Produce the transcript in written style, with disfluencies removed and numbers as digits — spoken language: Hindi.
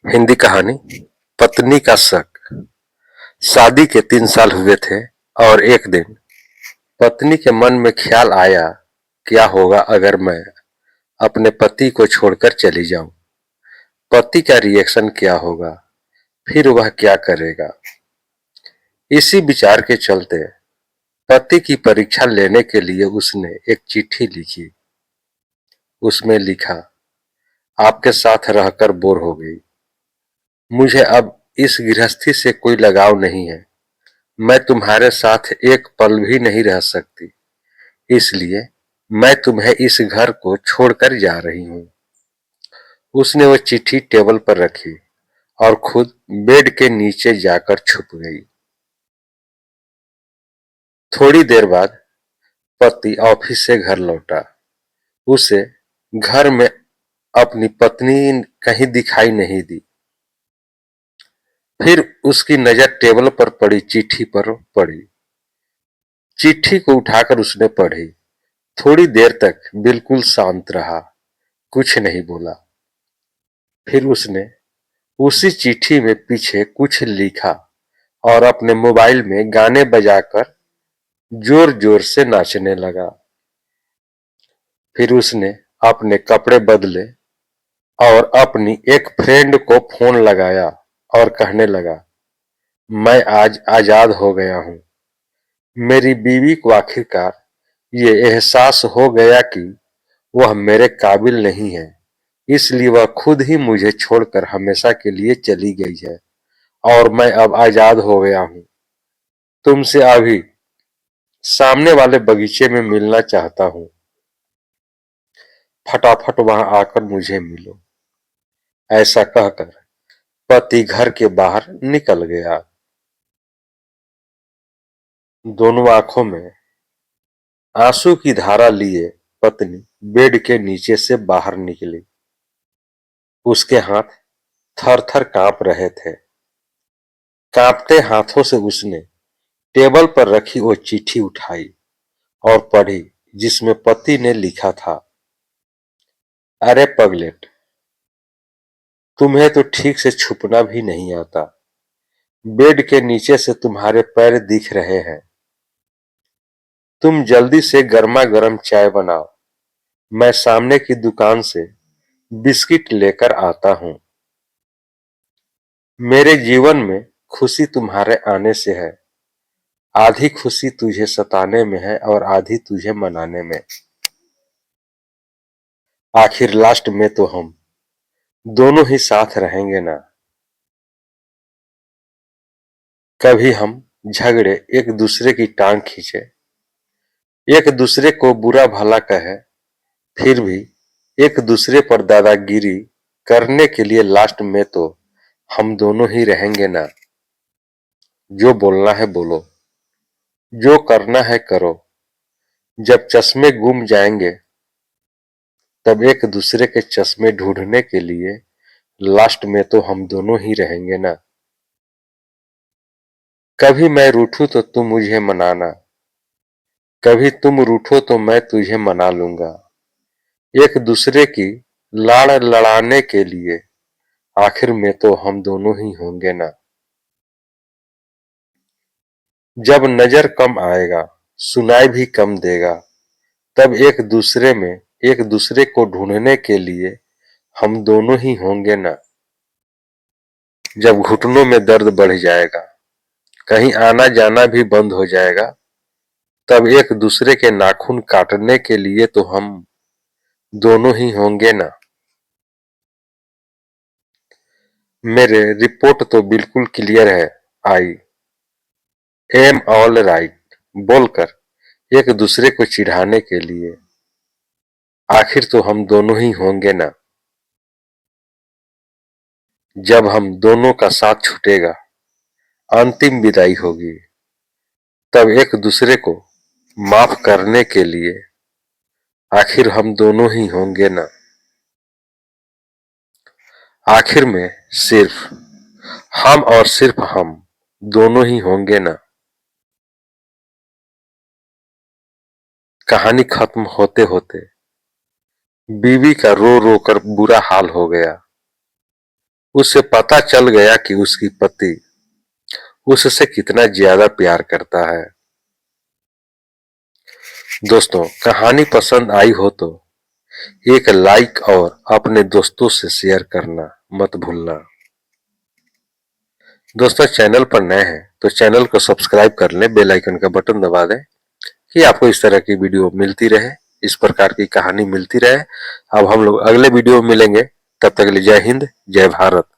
हिंदी कहानी पत्नी का शक। शादी के 3 साल हुए थे और एक दिन पत्नी के मन में ख्याल आया, क्या होगा अगर मैं अपने पति को छोड़कर चली जाऊं? पति का रिएक्शन क्या होगा? फिर वह क्या करेगा? इसी विचार के चलते पति की परीक्षा लेने के लिए उसने एक चिट्ठी लिखी। उसमें लिखा, आपके साथ रहकर बोर हो गई। मुझे अब इस गृहस्थी से कोई लगाव नहीं है। मैं तुम्हारे साथ एक पल भी नहीं रह सकती, इसलिए मैं तुम्हें इस घर को छोड़कर जा रही हूँ। उसने वो चिट्ठी टेबल पर रखी और खुद बेड के नीचे जाकर छुप गई। थोड़ी देर बाद पति ऑफिस से घर लौटा। उसे घर में अपनी पत्नी कहीं दिखाई नहीं दी। फिर उसकी नजर टेबल पर पड़ी चिट्ठी पर पड़ी। चिट्ठी को उठाकर उसने पढ़ी। थोड़ी देर तक बिल्कुल शांत रहा, कुछ नहीं बोला। फिर उसने उसी चिट्ठी में पीछे कुछ लिखा और अपने मोबाइल में गाने बजाकर जोर जोर से नाचने लगा। फिर उसने अपने कपड़े बदले और अपनी एक फ्रेंड को फोन लगाया और कहने लगा, मैं आज आजाद हो गया हूं। मेरी बीवी को आखिरकार ये एहसास हो गया कि वह मेरे काबिल नहीं है, इसलिए वह खुद ही मुझे छोड़कर हमेशा के लिए चली गई है और मैं अब आजाद हो गया हूं। तुमसे अभी सामने वाले बगीचे में मिलना चाहता हूं। फटाफट वहां आकर मुझे मिलो। ऐसा कहकर पति घर के बाहर निकल गया। दोनों आंखों में आंसू की धारा लिए पत्नी बेड के नीचे से बाहर निकली। उसके हाथ थर थर कांप रहे थे। कांपते हाथों से उसने टेबल पर रखी वो चिट्ठी उठाई और पढ़ी, जिसमें पति ने लिखा था, अरे पगलेट, तुम्हें तो ठीक से छुपना भी नहीं आता। बेड के नीचे से तुम्हारे पैर दिख रहे हैं। तुम जल्दी से गर्मा गर्म चाय बनाओ। मैं सामने की दुकान से बिस्किट लेकर आता हूं। मेरे जीवन में खुशी तुम्हारे आने से है। आधी खुशी तुझे सताने में है और आधी तुझे मनाने में। आखिर लास्ट में तो हम दोनों ही साथ रहेंगे ना। कभी हम झगड़े, एक दूसरे की टांग खींचे, एक दूसरे को बुरा भला कहे, फिर भी एक दूसरे पर दादागिरी करने के लिए लास्ट में तो हम दोनों ही रहेंगे ना। जो बोलना है बोलो, जो करना है करो। जब चश्मे गुम जाएंगे तब एक दूसरे के चश्मे ढूंढने के लिए लास्ट में तो हम दोनों ही रहेंगे ना। कभी मैं रूठूं तो तुम मुझे मनाना, कभी तुम रूठो तो मैं तुझे मना लूंगा। एक दूसरे की लाड़ लड़ाने के लिए आखिर में तो हम दोनों ही होंगे ना। जब नजर कम आएगा, सुनाई भी कम देगा, तब एक दूसरे को ढूंढने के लिए हम दोनों ही होंगे ना। जब घुटनों में दर्द बढ़ जाएगा, कहीं आना जाना भी बंद हो जाएगा, तब एक दूसरे के नाखून काटने के लिए तो हम दोनों ही होंगे ना। मेरे रिपोर्ट तो बिल्कुल क्लियर है, आई एम ऑल राइट बोलकर एक दूसरे को चिढ़ाने के लिए। आखिर तो हम दोनों ही होंगे ना। जब हम दोनों का साथ छूटेगा, अंतिम विदाई होगी, तब एक दूसरे को माफ करने के लिए आखिर हम दोनों ही होंगे ना। आखिर में सिर्फ हम और सिर्फ हम दोनों ही होंगे ना। कहानी खत्म होते होते बीवी का रो रो कर बुरा हाल हो गया। उसे पता चल गया कि उसकी पति उससे कितना ज्यादा प्यार करता है। दोस्तों, कहानी पसंद आई हो तो एक लाइक और अपने दोस्तों से शेयर करना मत भूलना। दोस्तों, चैनल पर नए हैं तो चैनल को सब्सक्राइब कर लें, बेल आइकन का बटन दबा दें कि आपको इस तरह की वीडियो मिलती रहे, इस प्रकार की कहानी मिलती रहे। अब हम लोग अगले वीडियो में मिलेंगे, तब तक के लिए जय हिंद, जय भारत।